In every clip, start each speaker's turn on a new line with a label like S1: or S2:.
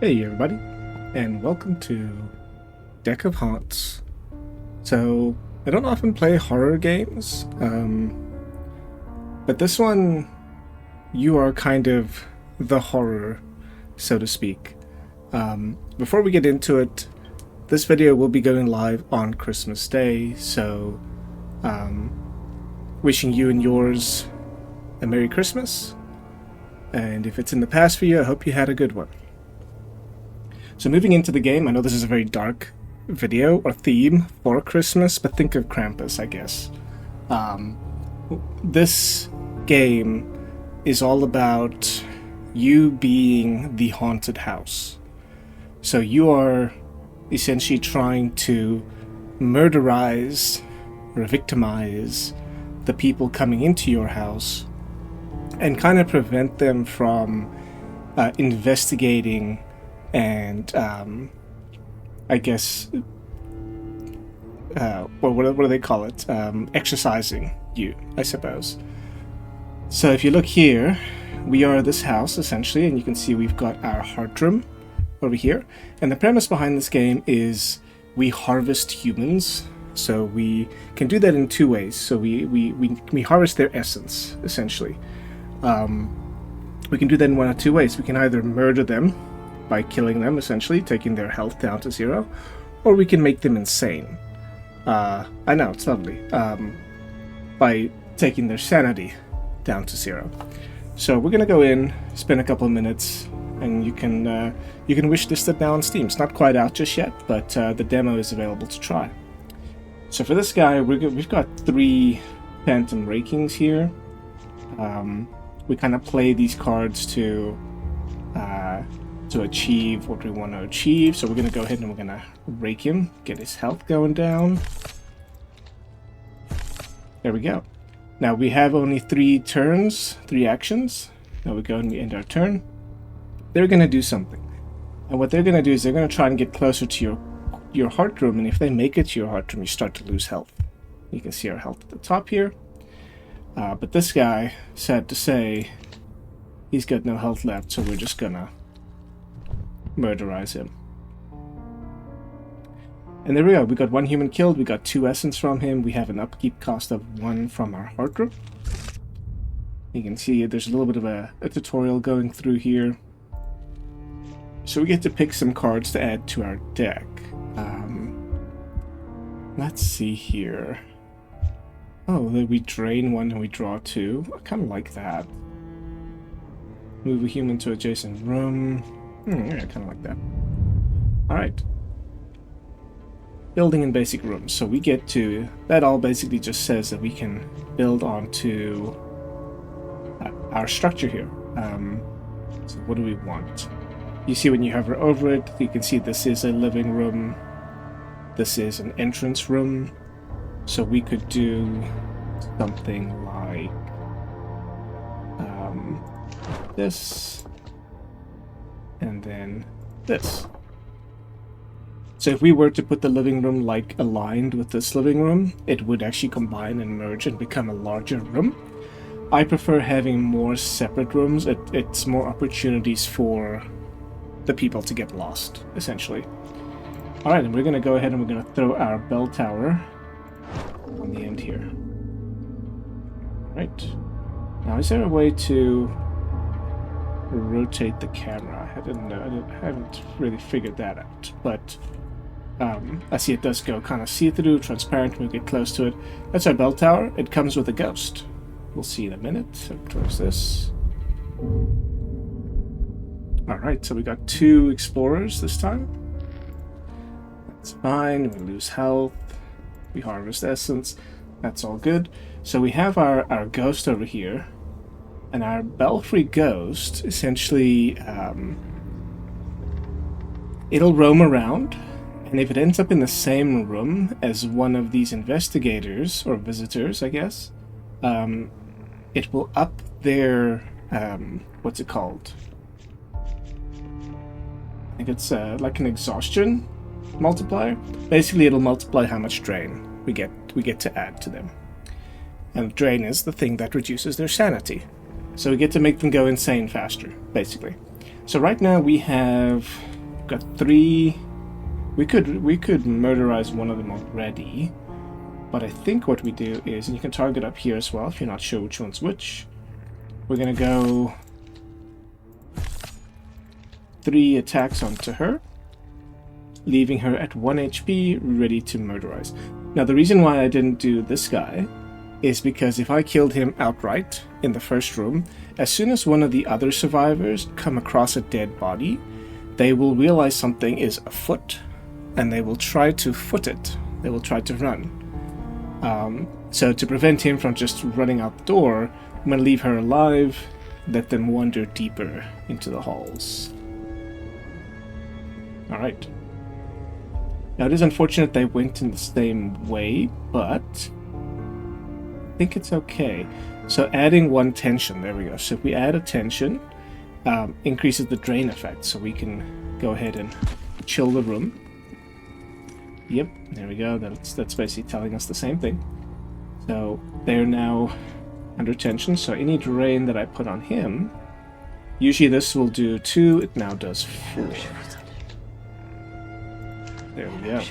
S1: Hey everybody, and welcome to Deck of Haunts. So, I don't often play horror games, but this one, you are kind of the horror, so to speak. Before we get into it, this video will be going live on Christmas Day, so wishing you and yours a Merry Christmas, and if it's in the past for you, I hope you had a good one. So moving into the game, I know this is a very dark video or theme for Christmas, but think of Krampus, I guess. This game is all about you being the haunted house. So you are essentially trying to murderize or victimize the people coming into your house and kind of prevent them from investigating and I guess what do they call it? Exercising you, I suppose. So if you look here, we are this house essentially, and you can see we've got our heart room over here. And the premise behind this game is we harvest humans. So we can do that in two ways. So we harvest their essence essentially. We can do that in one of two ways. We can either murder them by killing them, essentially, taking their health down to 0, or we can make them insane. I know, it's lovely. By taking their sanity down to 0. So we're gonna go in, spend a couple of minutes, and you can wish this stuff now on Steam. It's not quite out just yet, but the demo is available to try. So for this guy, we've got 3 Phantom Rakings here. We kind of play these cards to achieve what we want to achieve. So we're going to go ahead and we're going to rake him, get his health going down. There we go. Now we have only 3 turns, 3 actions. Now we go and we end our turn. They're going to do something. And what they're going to do is they're going to try and get closer to your heart room, and if they make it to your heart room, you start to lose health. You can see our health at the top here. But this guy, sad to say, he's got no health left, so we're just gonna murderize him. And there we go. We got 1 human killed. We got 2 essence from him. We have an upkeep cost of 1 from our heart room. You can see there's a little bit of a tutorial going through here. So we get to pick some cards to add to our deck. Let's see here. Oh, we drain 1 and we draw 2. I kind of like that. Move a human to adjacent room. Yeah, I kind of like that. Alright. Building in basic rooms. So we get to... That all basically just says that we can build onto our structure here. So what do we want? You see when you hover over it, you can see this is a living room. This is an entrance room. So we could do something like this, and then this. So if we were to put the living room like aligned with this living room, it would actually combine and merge and become a larger room. I prefer having more separate rooms. It's more opportunities for the people to get lost, essentially. Alright, and we're going to go ahead and we're going to throw our bell tower on the end here. Right. Now, is there a way to rotate the camera? I haven't really figured that out. But I see it does go kind of see-through, transparent when we get close to it. That's our bell tower. It comes with a ghost. We'll see in a minute. So towards this. Alright, so we got 2 explorers this time. That's fine. We lose health. We harvest essence. That's all good. So we have our ghost over here. And our belfry ghost, essentially, it'll roam around. And if it ends up in the same room as one of these investigators, or visitors, I guess, it will up their, what's it called? I think it's like an exhaustion multiplier. Basically, it'll multiply how much drain we get to add to them. And drain is the thing that reduces their sanity. So we get to make them go insane faster, basically. So right now we have got 3. We could murderize one of them already. But I think what we do is, and you can target up here as well if you're not sure which one's which. We're gonna go 3 attacks onto her, leaving her at 1 HP, ready to murderize. Now the reason why I didn't do this guy is because if I killed him outright in the first room, as soon as one of the other survivors come across a dead body, they will realize something is afoot, and they will try to foot it. They will try to run. So to prevent him from just running out the door, I'm going to leave her alive, let them wander deeper into the halls. Alright. Now it is unfortunate they went in the same way, but I think it's okay. So adding 1 tension, there we go. So if we add a tension, increases the drain effect, so we can go ahead and chill the room. Yep, there we go. That's basically telling us the same thing. So they're now under tension, so any drain that I put on him, usually this will do 2, it now does 4. There we go.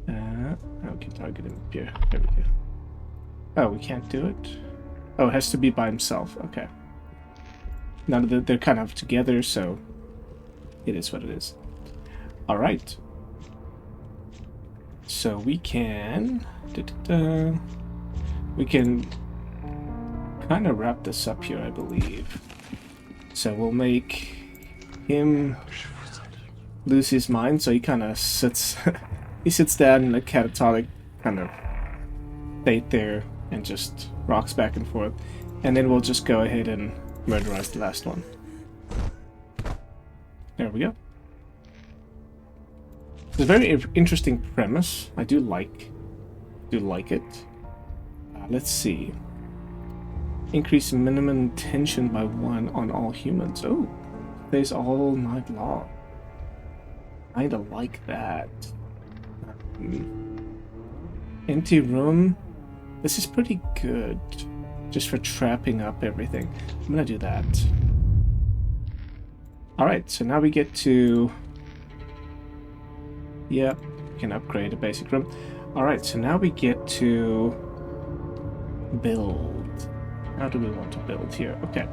S1: Okay, target him up here. There we go. Oh, we can't do it? Oh, it has to be by himself. Okay. Now that they're kind of together, so it is what it is. Alright. So we can... we can kind of wrap this up here, I believe. So we'll make him lose his mind, so he kind of sits... he sits down in a catatonic kind of state there and just rocks back and forth. And then we'll just go ahead and murderize the last one. There we go. It's a very interesting premise. I do like it. Let's see. Increase minimum tension by 1 on all humans. Oh, stays all night long. Kinda like that. Empty room. This is pretty good. Just for trapping up everything. I'm gonna do that. Alright, so now we get to... Yep, we can upgrade a basic room. Alright, so now we get to build. How do we want to build here? Okay.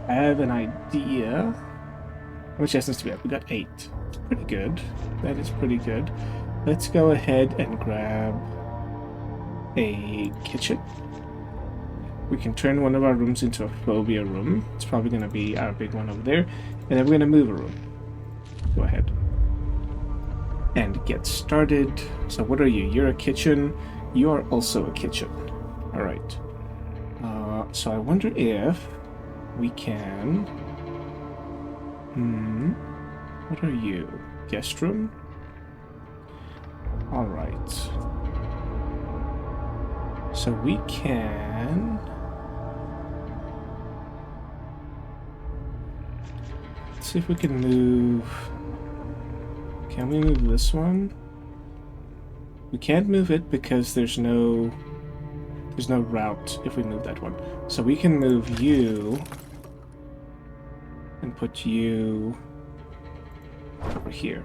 S1: I have an idea. How much essence do we have? We got 8. It's pretty good. That is pretty good. Let's go ahead and grab a kitchen. We can turn one of our rooms into a phobia room. It's probably going to be our big one over there. And then we're going to move a room. Go ahead. And get started. So what are you? You're a kitchen. You are also a kitchen. Alright. So I wonder if we can... What are you? Guest room? Alright. So we can... Let's see if we can move... Can we move this one? We can't move it because there's no route if we move that one. So we can move you and put you over here.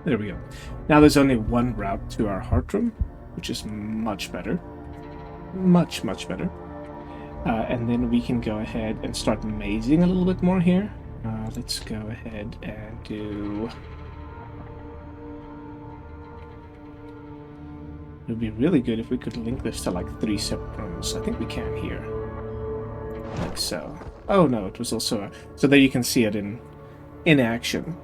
S1: There we go. Now there's only one route to our heart room, which is much better. Much, much better. And then we can go ahead and start mazing a little bit more here. Let's go ahead and do... It would be really good if we could link this to like 3 separate rooms. I think we can here. Like so. Oh no, it was also a... So there you can see it in action.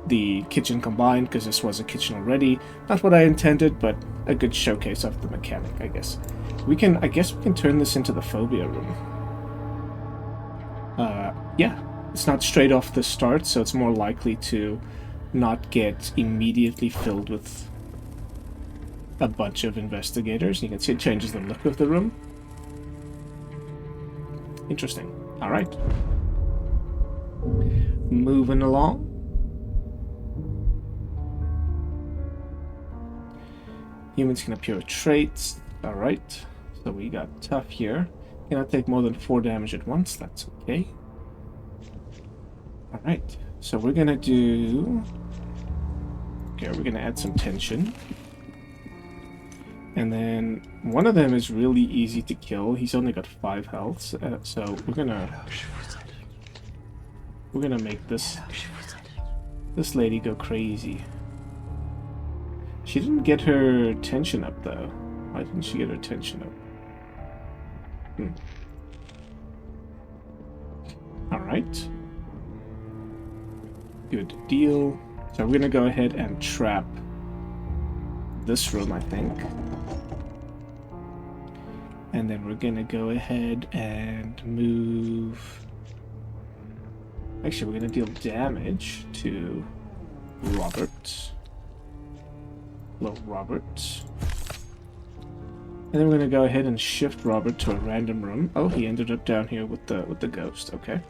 S1: The kitchen combined, because this was a kitchen already. Not what I intended, but a good showcase of the mechanic, I guess. I guess we can turn this into the phobia room. Yeah. It's not straight off the start, so it's more likely to not get immediately filled with a bunch of investigators. You can see it changes the look of the room. Interesting. Alright. Moving along. Humans can appear with traits. Alright. So we got tough here. Cannot take more than 4 damage at once. That's okay. Alright, so we're gonna do... Okay, we're gonna add some tension. And then one of them is really easy to kill. He's only got 5 health, so we're gonna make this lady go crazy. She didn't get her tension up though. Why didn't she get her tension up? Alright. Good deal. So we're gonna go ahead and trap this room, I think. And then we're gonna go ahead and move... Actually, we're gonna deal damage to Robert. Hello, Robert. And then we're gonna go ahead and shift Robert to a random room. Oh, he ended up down here with the ghost. Okay.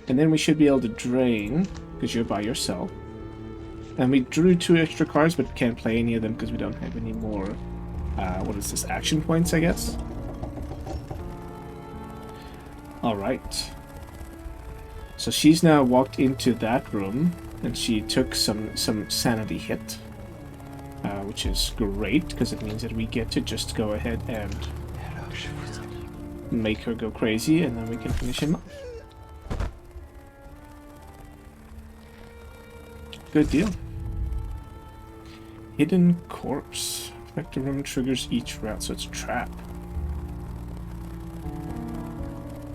S1: And then we should be able to drain, because you're by yourself. And we drew 2 extra cards, but can't play any of them because we don't have any more, what is this, action points, I guess? Alright. So she's now walked into that room, and she took some sanity hit. Which is great, because it means that we get to just go ahead and make her go crazy, and then we can finish him off. Good deal. Hidden corpse. Effective room triggers each round, so it's a trap.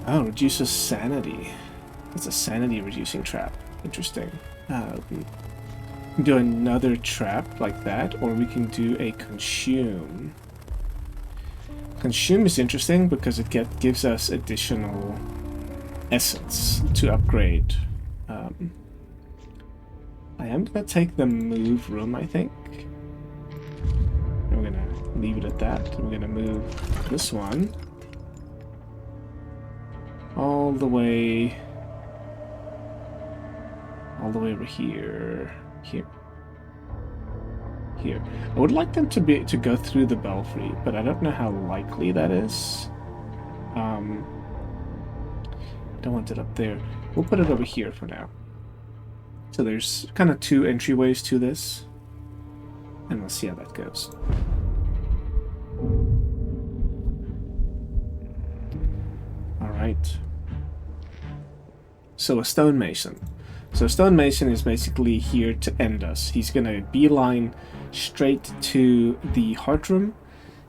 S1: Oh, reduces sanity. It's a sanity reducing trap. Interesting. We can do another trap like that, or we can do a consume. Consume is interesting because it gives us additional essence to upgrade. I am going to take the move room, I think. And we're going to leave it at that. We're going to move this one all the way over here. Here. I would like them to go through the belfry, but I don't know how likely that is. Don't want it up there. We'll put it over here for now. So there's kind of 2 entryways to this, and we'll see how that goes. Alright. So a stonemason. So stonemason is basically here to end us. He's going to beeline straight to the heart room.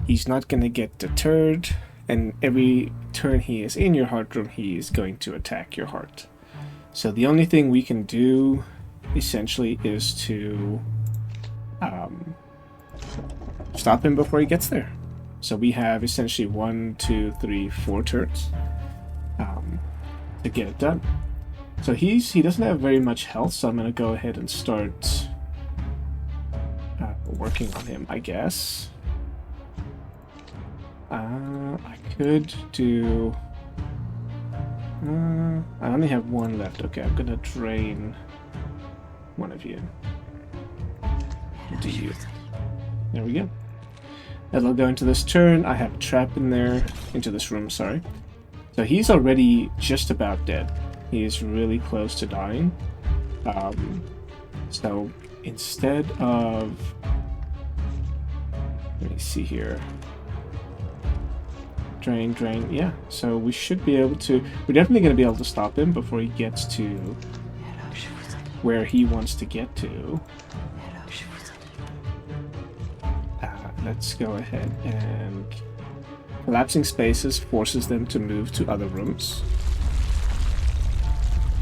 S1: He's not going to get deterred, and every turn he is in your heart room, he is going to attack your heart. So the only thing we can do, essentially, is to stop him before he gets there. So we have essentially 1, 2, 3, 4 turns to get it done. So he doesn't have very much health, so I'm going to go ahead and start working on him, I guess. I could do... I only have 1 left. Okay, I'm going to drain one of you. Do you. There we go. As I'll go into this turn, I have a trap in there, into this room, sorry. So he's already just about dead. He is really close to dying. So instead of... Let me see here. Drain, drain. Yeah, so we should be able to... We're definitely going to be able to stop him before he gets to where he wants to get to. Let's go ahead and... Collapsing spaces forces them to move to other rooms.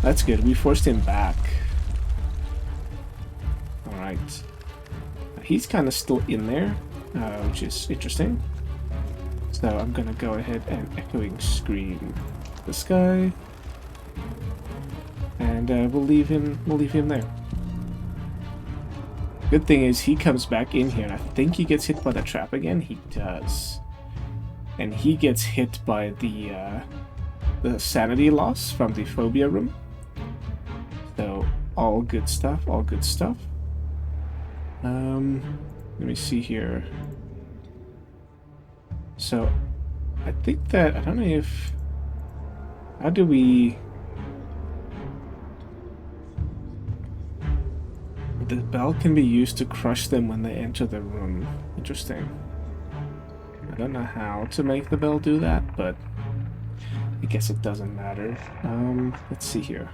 S1: That's good. We forced him back. Alright. He's kind of still in there, which is interesting. So I'm going to go ahead and echoing scream this guy. And we'll leave him there. Good thing is he comes back in here, and I think he gets hit by the trap again. He does. And he gets hit by the sanity loss from the phobia room. So, all good stuff, all good stuff. Let me see here. So, I think that, I don't know if... How do we... the bell can be used to crush them when they enter the room. Interesting. I don't know how to make the bell do that, but I guess it doesn't matter. Let's see here.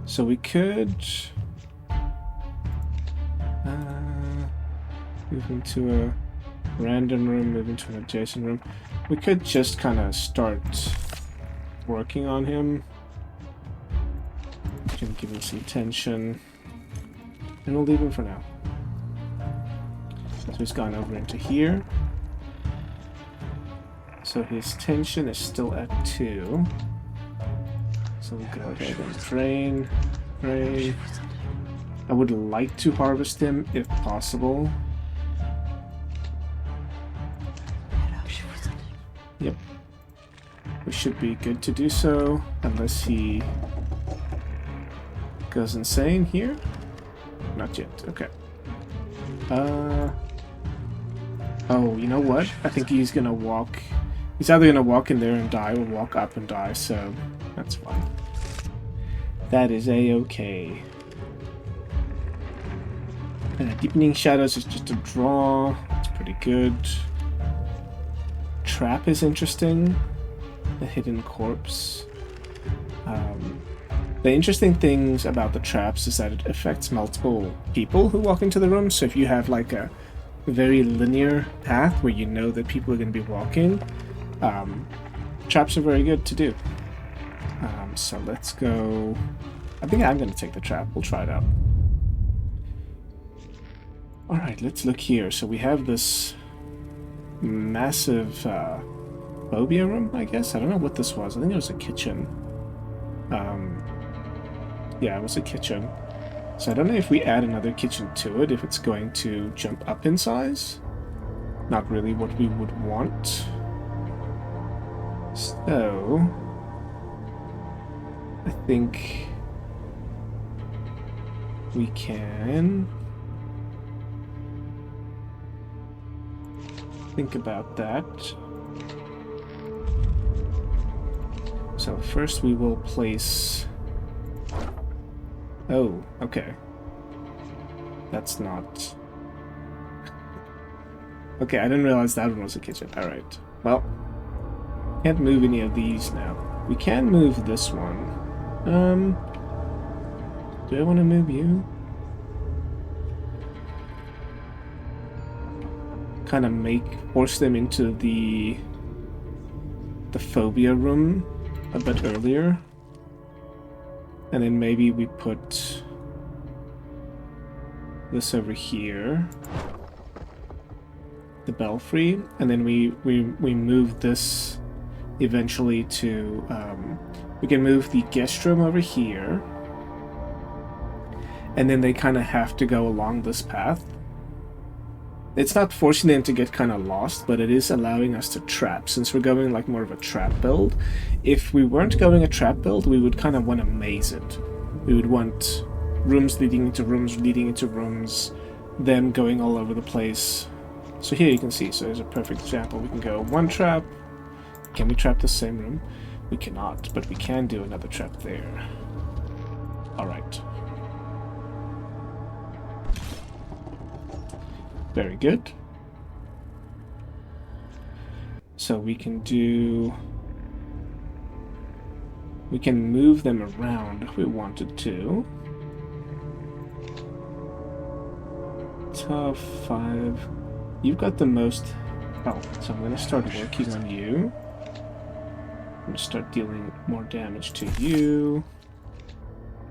S1: So we could move into a random room, move into an adjacent room. We could just kind of start working on him. We can give him some tension, and we'll leave him for now. So he's gone over into here. So his tension is still at 2. So we'll go ahead and drain. I would like to harvest him if possible. Yep. We should be good to do so, unless he goes insane here. Not yet. Okay. Oh, you know what? I think he's gonna walk. He's either gonna walk in there and die or walk up and die, so that's fine. That is a-okay. Deepening Shadows is just a draw. It's pretty good. Trap is interesting. The hidden corpse. The interesting things about the traps is that it affects multiple people who walk into the room. So if you have like a very linear path where you know that people are going to be walking, traps are very good to do. So let's go. I think I'm going to take the trap. We'll try it out. Alright, let's look here. So we have this massive phobia room, I guess. I don't know what this was. I think it was a kitchen. Yeah, it was a kitchen. So I don't know if we add another kitchen to it, if it's going to jump up in size. Not really what we would want. So I think we can think about that. So first we will place... Oh, okay. That's not... Okay, I didn't realize that one was a kitchen. Alright. Well, can't move any of these now. We can move this one. Do I want to move you? Kind of force them into the phobia room a bit earlier. And then maybe we put this over here, the belfry, and then we move this eventually to, we can move the guest room over here, and then they kind of have to go along this path. It's not forcing them to get kind of lost, but it is allowing us to trap, since we're going like more of a trap build. If we weren't going a trap build, we would kind of want to maze it. We would want rooms leading into rooms, leading into rooms, them going all over the place. So here you can see, so there's a perfect example. We can go one trap. Can we trap the same room? We cannot, but we can do another trap there. Alright. Very good. So we can move them around if we wanted to. Tough 5. You've got the most health, so I'm going to start working on you. I'm going to start dealing more damage to you.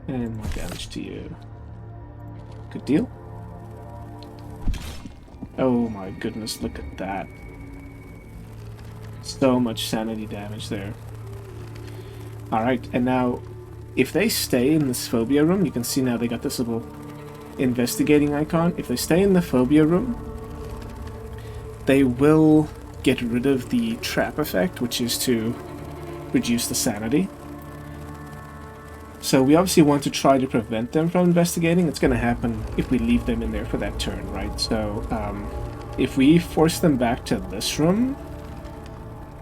S1: And more damage to you. Good deal. Oh my goodness, look at that. So much sanity damage there. Alright, and now, if they stay in this phobia room, you can see now they got this little investigating icon. If they stay in the phobia room, they will get rid of the trap effect, which is to reduce the sanity. So we obviously want to try to prevent them from investigating. It's going to happen if we leave them in there for that turn, right? So if we force them back to this room,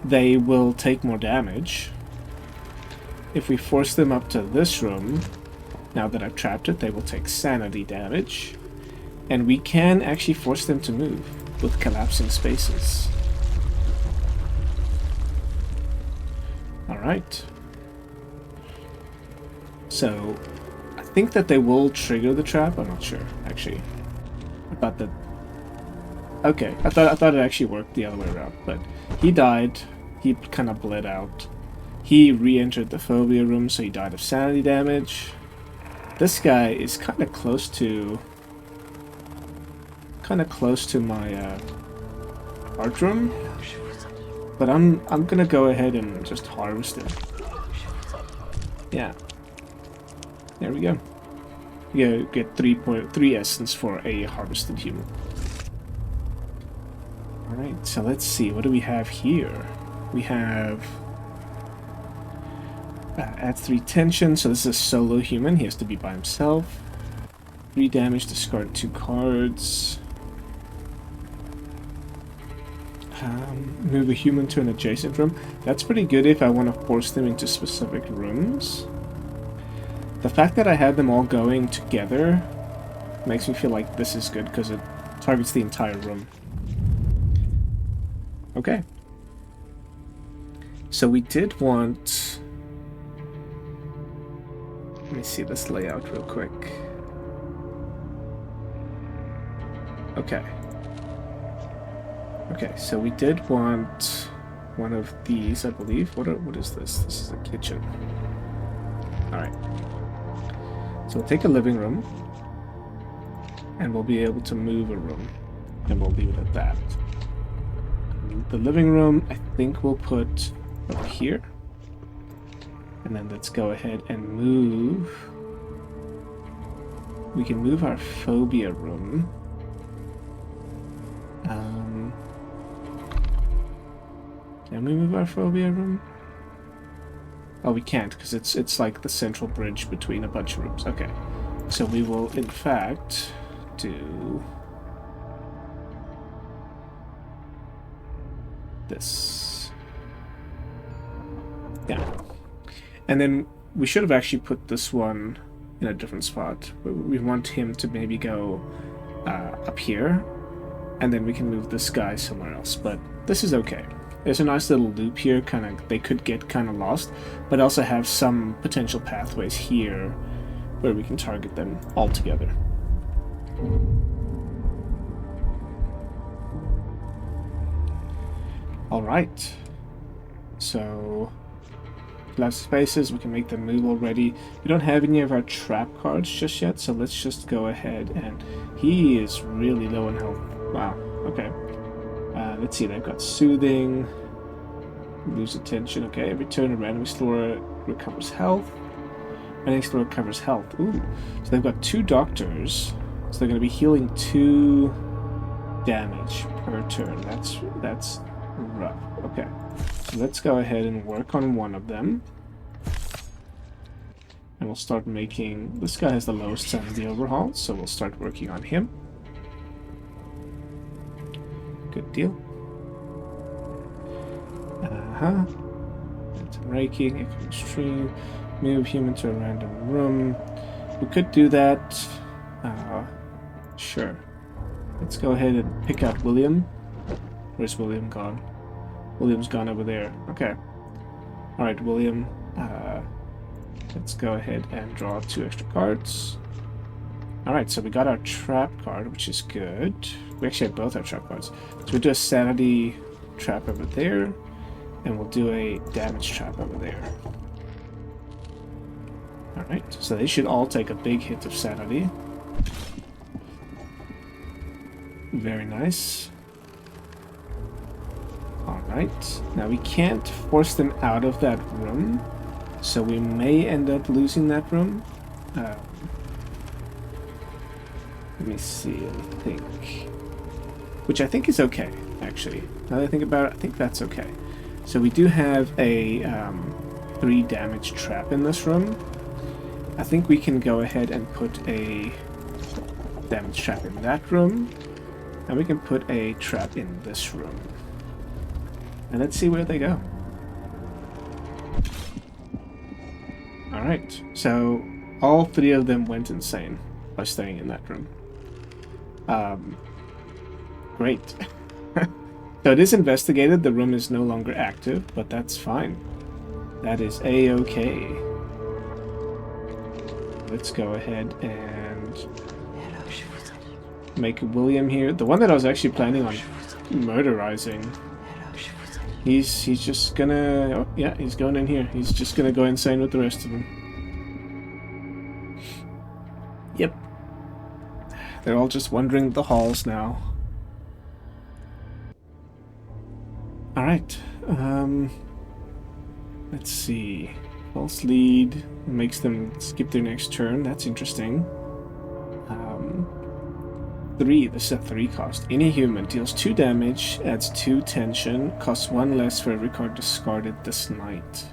S1: they will take more damage. If we force them up to this room, Now that I've trapped it, they will take sanity damage. And we can actually force them to move with collapsing spaces. Alright. So, I think that they will trigger the trap. I'm not sure, actually. About the... Okay, I thought it actually worked the other way around. But he died. He kind of bled out. He re-entered the phobia room, so he died of sanity damage. This guy is kind of close to... my art room, but I'm gonna go ahead and just harvest it. Yeah, there we go. You get 3.3 essence for a harvested human. All right, so let's see. What do we have here? We have adds 3 tension. So this is a solo human. He has to be by himself. 3 damage. Discard 2 cards. Move a human to an adjacent room. That's pretty good if I want to force them into specific rooms. The fact that I had them all going together makes me feel like this is good because it targets the entire room. Okay. So we did want... Let me see this layout real quick. Okay. Okay, so we did want one of these, I believe. What is this? This is a kitchen. Alright. So we'll take a living room, and we'll be able to move a room, and we'll leave it at that. The living room, I think we'll put up here. And then let's go ahead and move. We can move our phobia room. Can we move our phobia room? Oh, we can't, because it's like the central bridge between a bunch of rooms. Okay. So we will, in fact, do... this. Yeah. And then we should have actually put this one in a different spot. We want him to maybe go up here, and then we can move this guy somewhere else. But this is okay. There's a nice little loop here. They could get kind of lost, but also have some potential pathways here where we can target them all together. All right. So, last spaces, we can make them move already. We don't have any of our trap cards just yet, so let's just go ahead and... He is really low in health. Wow, okay. Let's see, they've got Soothing, lose attention. Okay, every turn a random explorer recovers health. Random explorer recovers health. Ooh, so they've got 2 doctors, so they're going to be healing 2 damage per turn. That's rough. Okay, so let's go ahead and work on one of them. And we'll start making... This guy has the lowest sanity overhaul, so we'll start working on him. Good deal. It's raking, extreme, move human to a random room. We could do that. Sure. Let's go ahead and pick out William. Where's William gone? William's gone over there. Okay. Alright, William. Let's go ahead and draw 2 extra cards. Alright, so we got our trap card, which is good. We actually have both our trap cards. So we'll do a sanity trap over there, and we'll do a damage trap over there. Alright, so they should all take a big hit of sanity. Very nice. Alright, now we can't force them out of that room, so we may end up losing that room. Let me see, I think. Which I think is okay, actually. Now that I think about it, I think that's okay. So we do have a 3 damage trap in this room. I think we can go ahead and put a damage trap in that room. And we can put a trap in this room. And let's see where they go. Alright, so All three of them went insane by staying in that room. Great. So it is investigated. The room is no longer active, but that's fine. That is a-okay. Let's go ahead and make William here. The one that I was actually planning on murderizing. He's just gonna... Oh, yeah, he's going in here. He's just gonna go insane with the rest of them. Yep. They're all just wandering the halls now. Alright. Let's see. False lead makes them skip their next turn. That's interesting. 3. This is a 3 cost. Any human deals 2 damage, adds 2 tension, costs 1 less for every card discarded this night.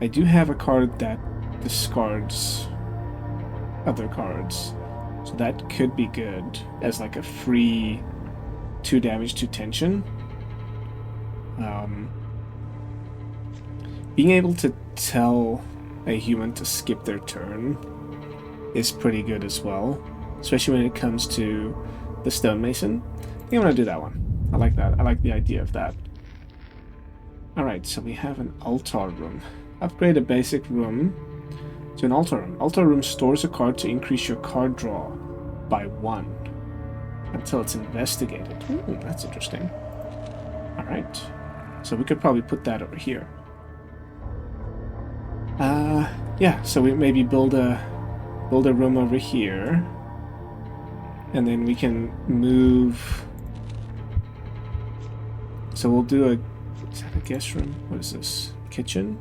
S1: I do have a card that discards other cards, so that could be good as like a free 2 damage, 2 tension. Being able to tell a human to skip their turn is pretty good as well, especially when it comes to the stonemason. I think I'm gonna do that one. I like that. I like the idea of that. Alright, so we have an altar room. Upgrade a basic room to an altar room. Altar room stores a card to increase your card draw by 1 until it's investigated. Ooh, that's interesting. Alright, so we could probably put that over here. Yeah, so we maybe build a room over here, and then we can move. So we'll do a... Is that a guest room? What is this? Kitchen?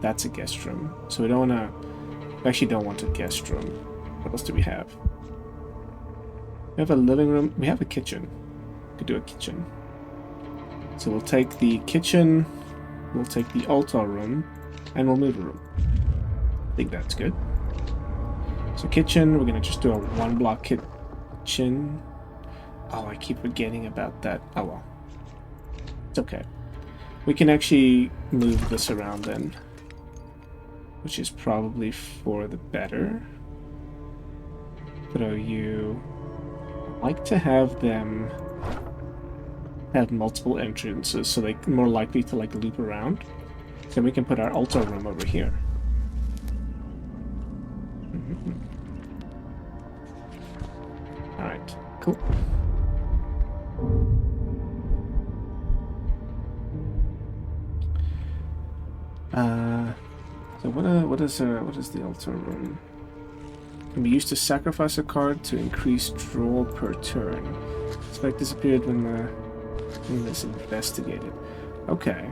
S1: That's a guest room. So we don't want to... We actually don't want a guest room. What else do we have? We have a living room. We have a kitchen. We could do a kitchen. So we'll take the kitchen, we'll take the altar room, and we'll move a room. I think that's good. So kitchen, we're going to just do a 1-block kitchen. Oh, I keep forgetting about that. Oh well. It's okay. We can actually move this around then, which is probably for the better. Throw you... I like to have them have multiple entrances, so they're more likely to like loop around. So we can put our altar room over here. Alright, cool. So what is the altar room? Can be used to sacrifice a card to increase draw per turn. Spec disappeared when the thing is investigated. Okay.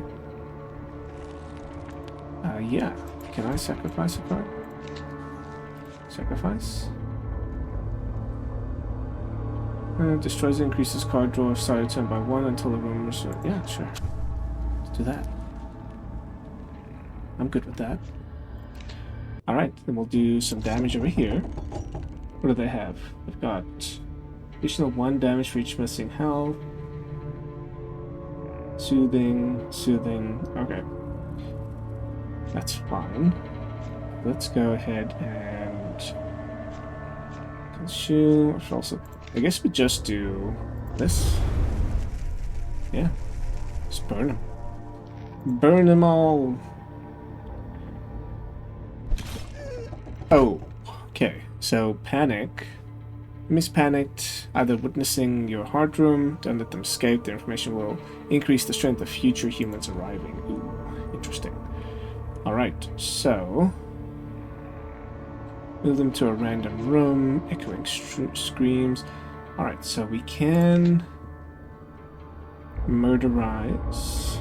S1: Yeah. Can I sacrifice a card? Sacrifice? Destroys and increases card draw started turn by 1 until the room is... Yeah, sure. Let's do that. I'm good with that. Alright, then we'll do some damage over here. What do they have? They've got additional 1 damage for each missing health. Soothing, soothing. Okay. That's fine. Let's go ahead and consume. Also, I guess we just do this. Yeah. Just burn them. Burn them all. Oh, okay. So panic. Miss panicked, either witnessing your heart room, don't let them escape. The information will increase the strength of future humans arriving. Ooh, interesting. Alright, so move them to a random room, echoing screams. Alright, so we can murderize.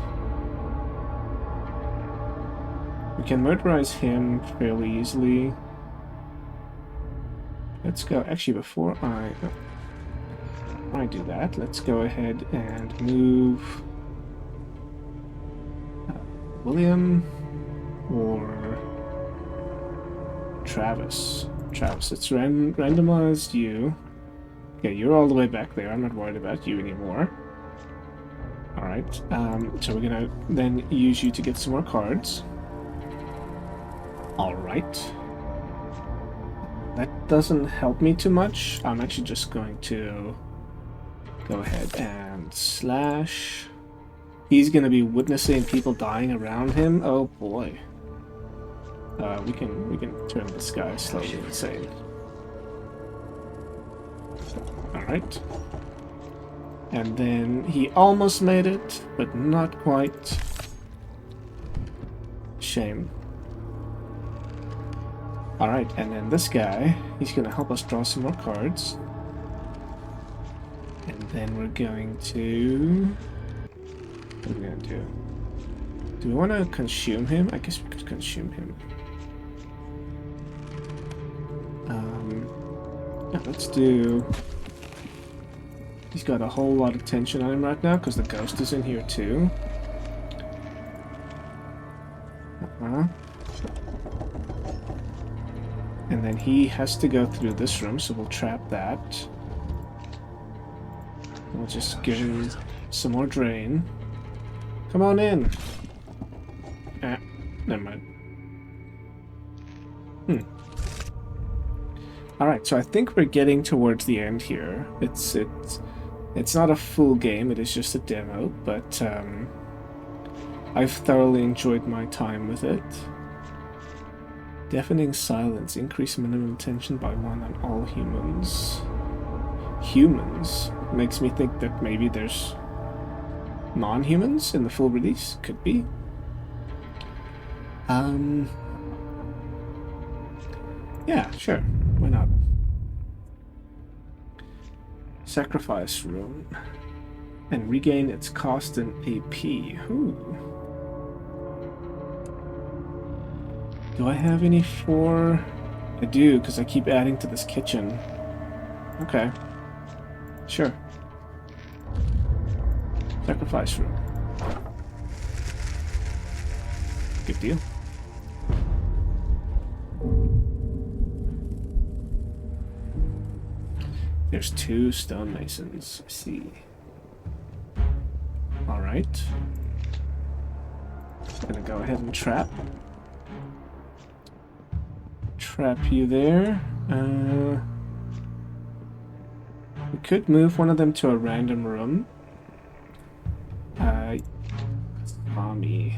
S1: We can murderize him fairly easily. Let's go, actually before I do that, let's go ahead and move William or Travis. Travis, it's randomized you. Okay, you're all the way back there. I'm not worried about you anymore. Alright, so we're gonna then use you to get some more cards. Alright. That doesn't help me too much. I'm actually just going to go ahead and slash. He's going to be witnessing people dying around him. Oh boy. We can turn this guy slowly insane. Alright. And then he almost made it, but not quite. Shame. Alright, and then this guy, he's going to help us draw some more cards. And then we're going to... What are we going to do? Do we want to consume him? I guess we could consume him. Yeah, let's do... He's got a whole lot of tension on him right now because the ghost is in here too. And then he has to go through this room, so we'll trap that. We'll just give him some more drain. Come on in! Ah, never mind. Alright, so I think we're getting towards the end here. It's not a full game, it is just a demo, but I've thoroughly enjoyed my time with it. Deafening silence. Increase minimum tension by 1 on all humans. Humans? Makes me think that maybe there's non-humans in the full release. Could be. Yeah, sure. Why not? Sacrifice room. And regain its cost in AP. Ooh. Do I have any for... I do, because I keep adding to this kitchen. Okay. Sure. Sacrifice room. Good deal. There's 2 stonemasons. I see. Alright. Gonna go ahead and trap. Trap you there. We could move one of them to a random room. Mommy.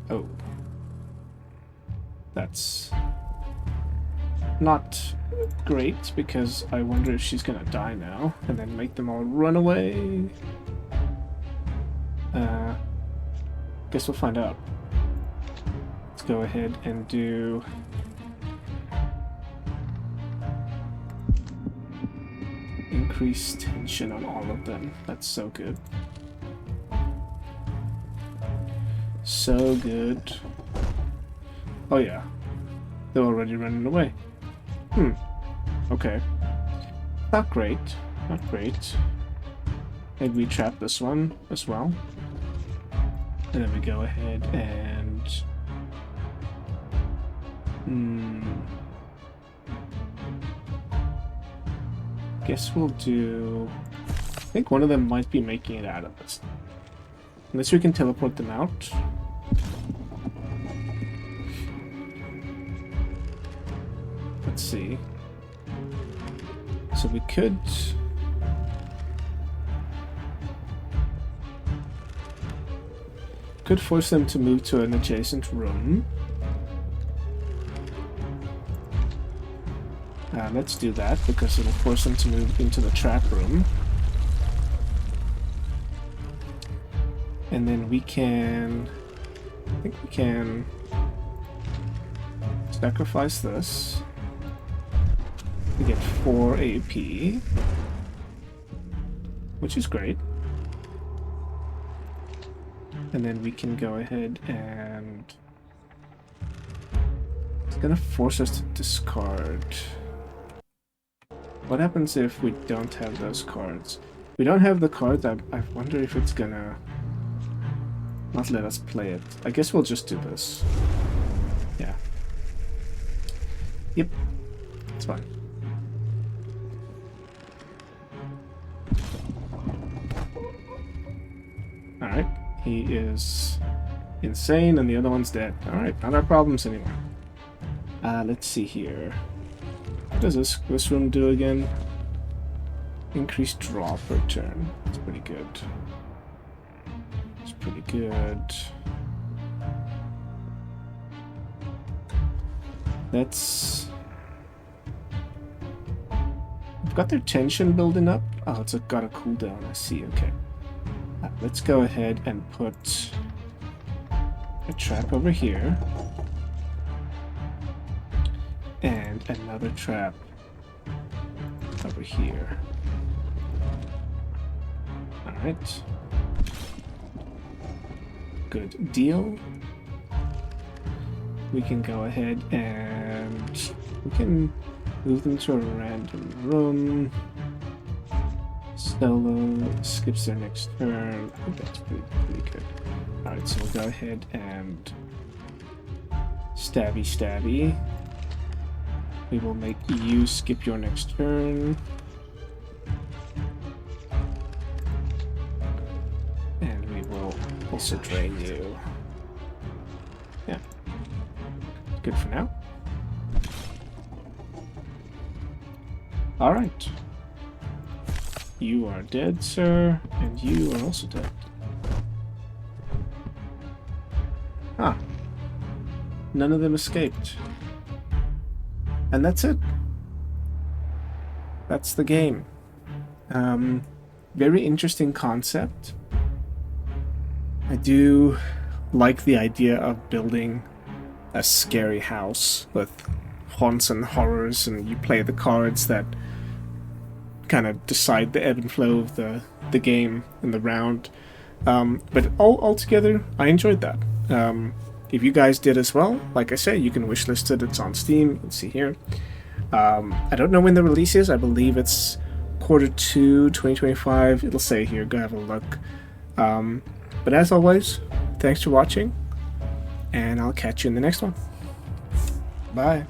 S1: Oh. That's not great, because I wonder if she's gonna die now, and then make them all run away. Guess we'll find out. Let's go ahead and do... increased tension on all of them. That's so good. So good. Oh yeah. They're already running away. Okay. Not great. Not great. Maybe we trap this one as well. And then we go ahead and... Guess we'll do... I think one of them might be making it out of this. Unless we can teleport them out. Let's see. So we could... force them to move to an adjacent room. Let's do that, because it'll force them to move into the trap room. And then we can... I think we can... sacrifice this. We get 4 AP. Which is great. And then we can go ahead and... It's gonna force us to discard. What happens if we don't have those cards? If we don't have the cards, I wonder if it's gonna not let us play it. I guess we'll just do this. Yeah. Yep. It's fine. Alright. He is insane and the other one's dead. Alright, not our problems anymore. Let's see here. What does this room do again? Increased draw per turn. That's pretty good. It's pretty good. Let's... We've got their tension building up. Oh, it's got a cooldown. I see. Okay. Let's go ahead and put a trap over here. And another trap over here. Alright. Good deal. We can go ahead and we can move them to a random room. Solo skips their next turn. I think that's pretty good. Alright, so we'll go ahead and stabby. We will make you skip your next turn. And we will also drain you. Yeah. Good for now. Alright. You are dead, sir, and you are also dead. Ah. None of them escaped. And that's it. That's the game. Very interesting concept. I do like the idea of building a scary house with haunts and horrors, and you play the cards that kind of decide the ebb and flow of the game and the round. But altogether, I enjoyed that. If you guys did as well, like I said, you can wishlist it. It's on Steam. You can see here. I don't know when the release is. I believe it's Q2 2025. It'll say here. Go have a look. But as always, thanks for watching, and I'll catch you in the next one. Bye.